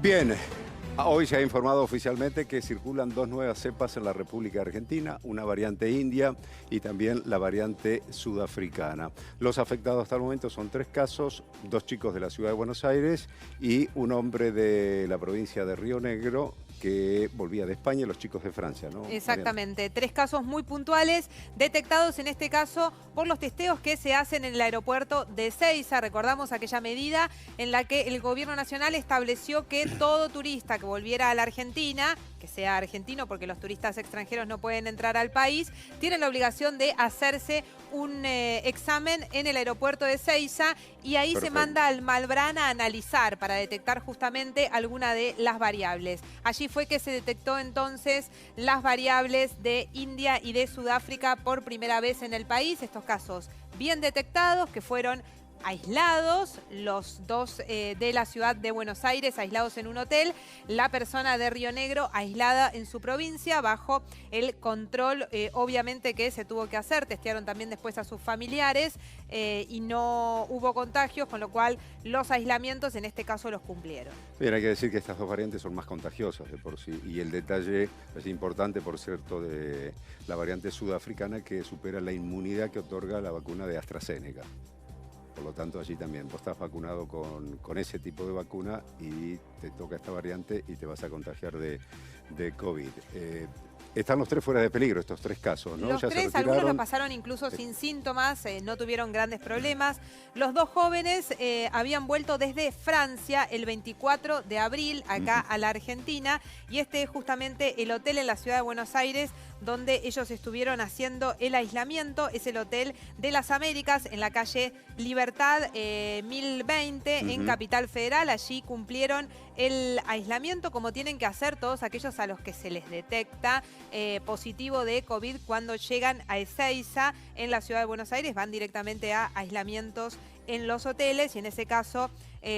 Bien, hoy se ha informado oficialmente que circulan dos nuevas cepas en la República Argentina, una variante india y también la variante sudafricana. Los afectados hasta el momento son 3 casos, 2 chicos de la ciudad de Buenos Aires y un hombre de la provincia de Río Negro que volvía de España y los chicos de Francia, ¿no, Mariana? Exactamente, 3 casos muy puntuales, detectados en este caso por los testeos que se hacen en el aeropuerto de Ezeiza. Recordamos aquella medida en la que el gobierno nacional estableció que todo turista que volviera a la Argentina, que sea argentino porque los turistas extranjeros no pueden entrar al país, tiene la obligación de hacerse un examen en el aeropuerto de Ezeiza y ahí se Perfecto. manda al Malbrán a analizar para detectar justamente alguna de las variables. Allí fue que se detectó entonces las variables de India y de Sudáfrica por primera vez en el país. Estos casos bien detectados que fueron aislados, los dos de la ciudad de Buenos Aires aislados en un hotel, la persona de Río Negro aislada en su provincia bajo el control obviamente que se tuvo que hacer. Testearon también después a sus familiares y no hubo contagios, con lo cual los aislamientos en este caso los cumplieron. Bien, hay que decir que estas dos variantes son más contagiosas de por sí. Y el detalle es importante, por cierto, de la variante sudafricana que supera la inmunidad que otorga la vacuna de AstraZeneca. Por lo tanto, allí también vos estás vacunado con ese tipo de vacuna y te toca esta variante y te vas a contagiar de COVID. Están los 3 fuera de peligro, estos 3 casos, ¿no? Los Ya se 3, algunos lo retiraron. pasaron incluso sin síntomas, no tuvieron grandes problemas. Los 2 jóvenes habían vuelto desde Francia el 24 de abril acá a la Argentina y este es justamente el hotel en la ciudad de Buenos Aires donde ellos estuvieron haciendo el aislamiento. Es el Hotel de las Américas en la calle Libertad 1020 en Capital Federal. Allí cumplieron el aislamiento como tienen que hacer todos aquellos a los que se les detecta positivo de COVID cuando llegan a Ezeiza en la ciudad de Buenos Aires. Van directamente a aislamientos en los hoteles y en ese caso,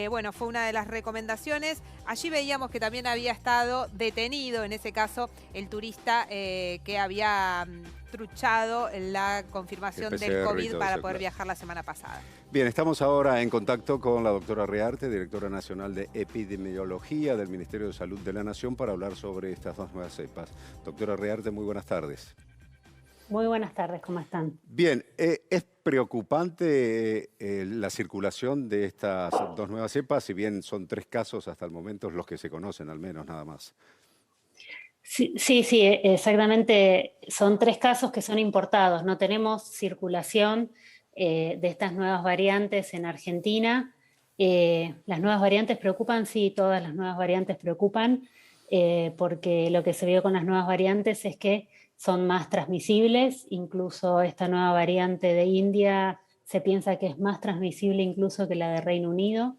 bueno, fue una de las recomendaciones. Allí veíamos que también había estado detenido, en ese caso, el turista que había truchado la confirmación El del PCR y COVID todo para eso, poder claro. viajar la semana pasada. Bien, estamos ahora en contacto con la doctora Rearte, directora nacional de epidemiología del Ministerio de Salud de la Nación, para hablar sobre estas dos nuevas cepas. Doctora Rearte, muy buenas tardes. Muy buenas tardes, ¿cómo están? Bien, es preocupante la circulación de estas dos nuevas cepas, si bien son 3 casos hasta el momento, los que se conocen al menos, nada más. Sí, exactamente. Son 3 casos que son importados. No tenemos circulación de estas nuevas variantes en Argentina. Las nuevas variantes preocupan, sí, todas las nuevas variantes preocupan, porque lo que se vio con las nuevas variantes es que son más transmisibles. Incluso esta nueva variante de India se piensa que es más transmisible incluso que la de Reino Unido.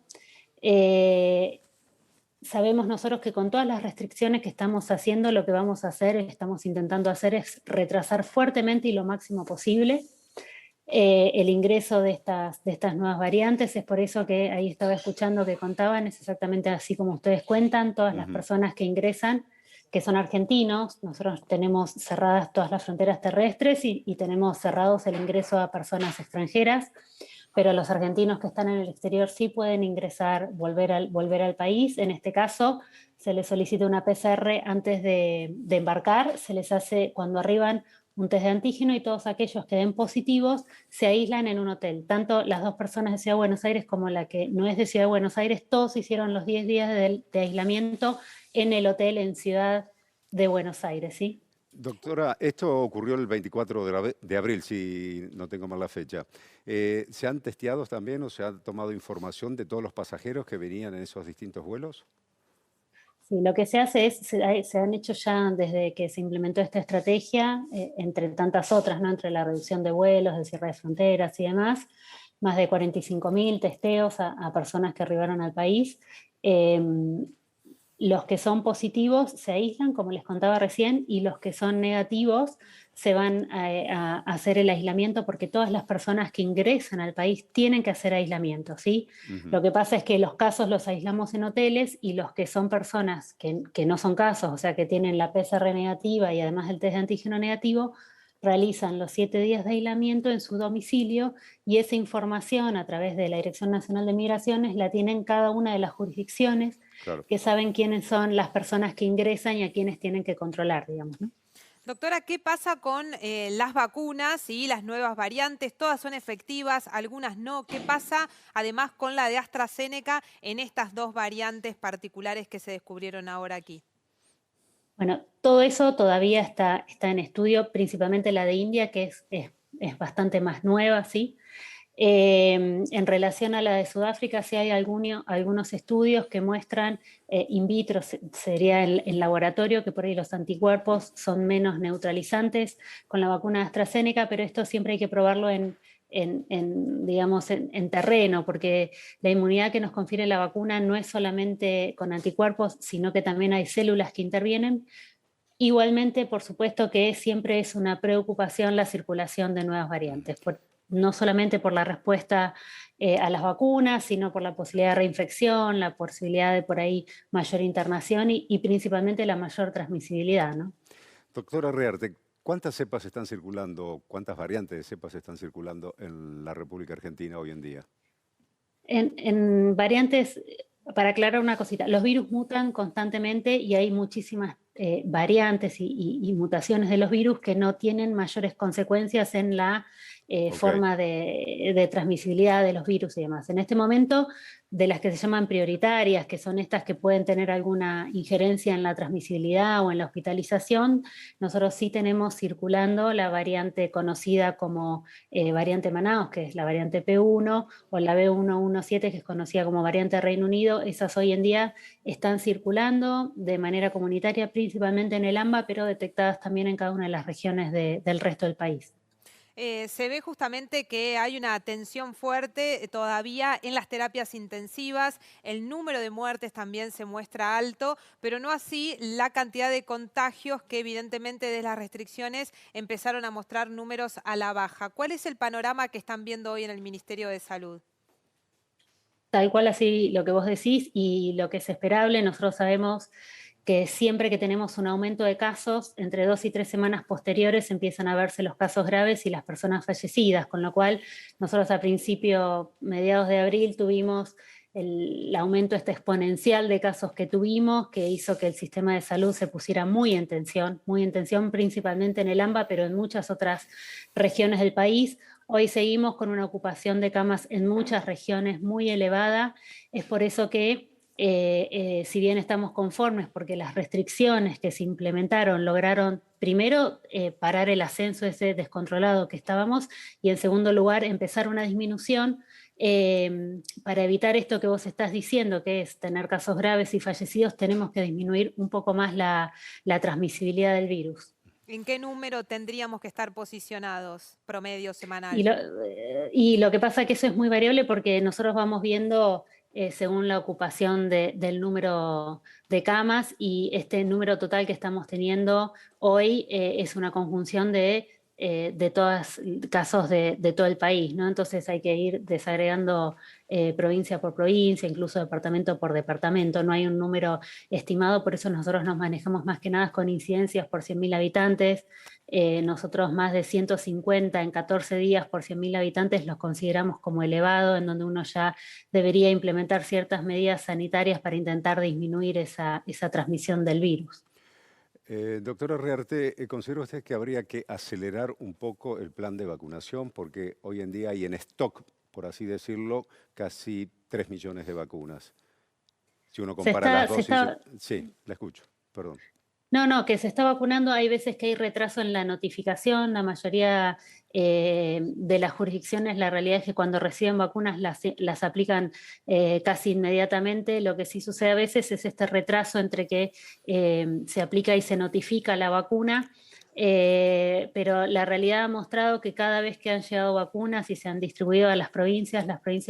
Sabemos nosotros que con todas las restricciones que estamos haciendo, lo que vamos a hacer, estamos intentando hacer es retrasar fuertemente y lo máximo posible el ingreso de estas nuevas variantes. Es por eso que ahí estaba escuchando que contaban, es exactamente así como ustedes cuentan, todas las personas que ingresan, que son argentinos. Nosotros tenemos cerradas todas las fronteras terrestres y tenemos cerrados el ingreso a personas extranjeras, pero los argentinos que están en el exterior sí pueden ingresar, volver al país. En este caso, se les solicita una PCR antes de embarcar, se les hace cuando arriban un test de antígeno y todos aquellos que den positivos se aíslan en un hotel. Tanto las 2 personas de Ciudad de Buenos Aires como la que no es de Ciudad de Buenos Aires, todos hicieron los 10 días de aislamiento en el hotel en Ciudad de Buenos Aires, ¿sí? Doctora, esto ocurrió el 24 de abril, si no tengo mal la fecha. ¿Se han testeado también o se ha tomado información de todos los pasajeros que venían en esos distintos vuelos? Sí, lo que se hace es, se han hecho ya desde que se implementó esta estrategia, entre tantas otras, ¿no? Entre la reducción de vuelos, de cierre de fronteras y demás, más de 45.000 testeos a personas que arribaron al país. Los que son positivos se aíslan, como les contaba recién, y los que son negativos se van a hacer el aislamiento, porque todas las personas que ingresan al país tienen que hacer aislamiento, ¿sí? Lo que pasa es que los casos los aislamos en hoteles y los que son personas que no son casos, o sea, que tienen la PCR negativa y además el test de antígeno negativo, realizan los 7 días de aislamiento en su domicilio y esa información a través de la Dirección Nacional de Migraciones la tienen cada una de las jurisdicciones. Claro. que saben quiénes son las personas que ingresan y a quiénes tienen que controlar, digamos, ¿no? Doctora, ¿qué pasa con las vacunas y las nuevas variantes? ¿Todas son efectivas, algunas no? ¿Qué pasa además con la de AstraZeneca en estas dos variantes particulares que se descubrieron ahora aquí? Bueno, todo eso todavía está en estudio, principalmente la de India, que es bastante más nueva, ¿sí? En relación a la de Sudáfrica, sí hay algunos estudios que muestran in vitro, sería el laboratorio, que por ahí los anticuerpos son menos neutralizantes con la vacuna de AstraZeneca, pero esto siempre hay que probarlo digamos, en terreno, porque la inmunidad que nos confiere la vacuna no es solamente con anticuerpos, sino que también hay células que intervienen. Igualmente, por supuesto que siempre es una preocupación la circulación de nuevas variantes, no solamente por la respuesta a las vacunas, sino por la posibilidad de reinfección, la posibilidad de por ahí mayor internación y principalmente la mayor transmisibilidad, ¿no? Doctora Rearte, ¿cuántas cepas están circulando, cuántas variantes de cepas están circulando en la República Argentina hoy en día? En variantes, para aclarar una cosita, los virus mutan constantemente y hay muchísimas variantes y mutaciones de los virus que no tienen mayores consecuencias en la forma de transmisibilidad de los virus y demás. En este momento, de las que se llaman prioritarias, que son estas que pueden tener alguna injerencia en la transmisibilidad o en la hospitalización, nosotros sí tenemos circulando la variante conocida como variante Manaus, que es la variante P1, o la B117, que es conocida como variante Reino Unido. Esas hoy en día están circulando de manera comunitaria, principalmente en el AMBA, pero detectadas también en cada una de las regiones del resto del país. Se ve justamente que hay una tensión fuerte todavía en las terapias intensivas, el número de muertes también se muestra alto, pero no así la cantidad de contagios que evidentemente desde las restricciones empezaron a mostrar números a la baja. ¿Cuál es el panorama que están viendo hoy en el Ministerio de Salud? Tal cual así lo que vos decís y lo que es esperable, nosotros sabemos que siempre que tenemos un aumento de casos, entre 2 y 3 semanas posteriores empiezan a verse los casos graves y las personas fallecidas, con lo cual nosotros a principio, mediados de abril, tuvimos el aumento exponencial de casos que tuvimos, que hizo que el sistema de salud se pusiera muy en tensión principalmente en el AMBA, pero en muchas otras regiones del país. Hoy seguimos con una ocupación de camas en muchas regiones muy elevada, es por eso que si bien estamos conformes porque las restricciones que se implementaron lograron primero parar el ascenso ese descontrolado que estábamos y en segundo lugar empezar una disminución para evitar esto que vos estás diciendo, que es tener casos graves y fallecidos, tenemos que disminuir un poco más la transmisibilidad del virus. ¿En qué número tendríamos que estar posicionados promedio semanal? Y lo que pasa es que eso es muy variable porque nosotros vamos viendo según la ocupación del número de camas y este número total que estamos teniendo hoy es una conjunción de todos casos de todo el país, ¿no? Entonces hay que ir desagregando provincia por provincia, incluso departamento por departamento. No hay un número estimado, por eso nosotros nos manejamos más que nada con incidencias por 100.000 habitantes. Nosotros más de 150 en 14 días por 100.000 habitantes los consideramos como elevado, en donde uno ya debería implementar ciertas medidas sanitarias para intentar disminuir esa transmisión del virus. Doctora Rearte, ¿considera usted que habría que acelerar un poco el plan de vacunación? Porque hoy en día hay en stock, por así decirlo, casi 3 millones de vacunas. Si uno compara las dosis... Sí, la escucho, perdón. No, que se está vacunando, hay veces que hay retraso en la notificación, la mayoría de las jurisdicciones, la realidad es que cuando reciben vacunas las aplican casi inmediatamente, lo que sí sucede a veces es este retraso entre que se aplica y se notifica la vacuna, pero la realidad ha mostrado que cada vez que han llegado vacunas y se han distribuido a las provincias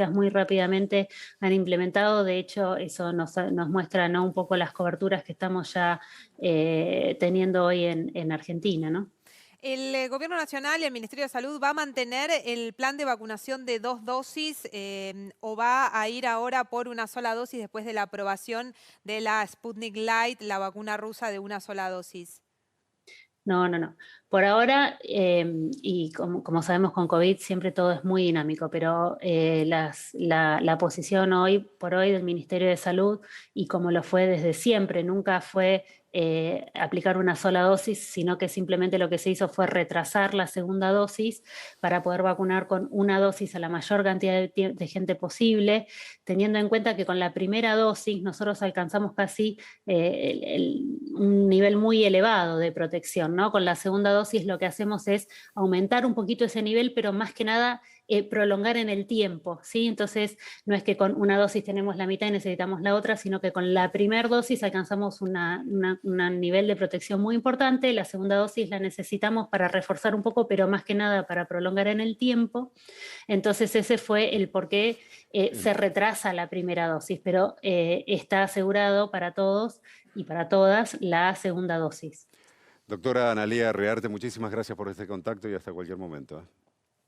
muy rápidamente han implementado, de hecho eso nos muestra, ¿no?, un poco las coberturas que estamos ya teniendo hoy en Argentina, ¿no? ¿El Gobierno Nacional y el Ministerio de Salud va a mantener el plan de vacunación de 2 dosis o va a ir ahora por una sola dosis después de la aprobación de la Sputnik Light, la vacuna rusa de una sola dosis? No. Por ahora, y como sabemos con COVID siempre todo es muy dinámico, pero la posición hoy por hoy del Ministerio de Salud, y como lo fue desde siempre, nunca fue aplicar una sola dosis, sino que simplemente lo que se hizo fue retrasar la segunda dosis para poder vacunar con una dosis a la mayor cantidad de gente posible, teniendo en cuenta que con la primera dosis nosotros alcanzamos casi un nivel muy elevado de protección, ¿no? Con la segunda dosis lo que hacemos es aumentar un poquito ese nivel, pero más que nada prolongar en el tiempo, ¿sí? Entonces no es que con una dosis tenemos la mitad y necesitamos la otra, sino que con la primera dosis alcanzamos un nivel de protección muy importante, la segunda dosis la necesitamos para reforzar un poco, pero más que nada para prolongar en el tiempo. Entonces ese fue el por qué se retrasa la primera dosis, pero está asegurado para todos y para todas la segunda dosis. Doctora Analía Rearte, muchísimas gracias por este contacto y hasta cualquier momento.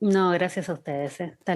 No, gracias a ustedes. Hasta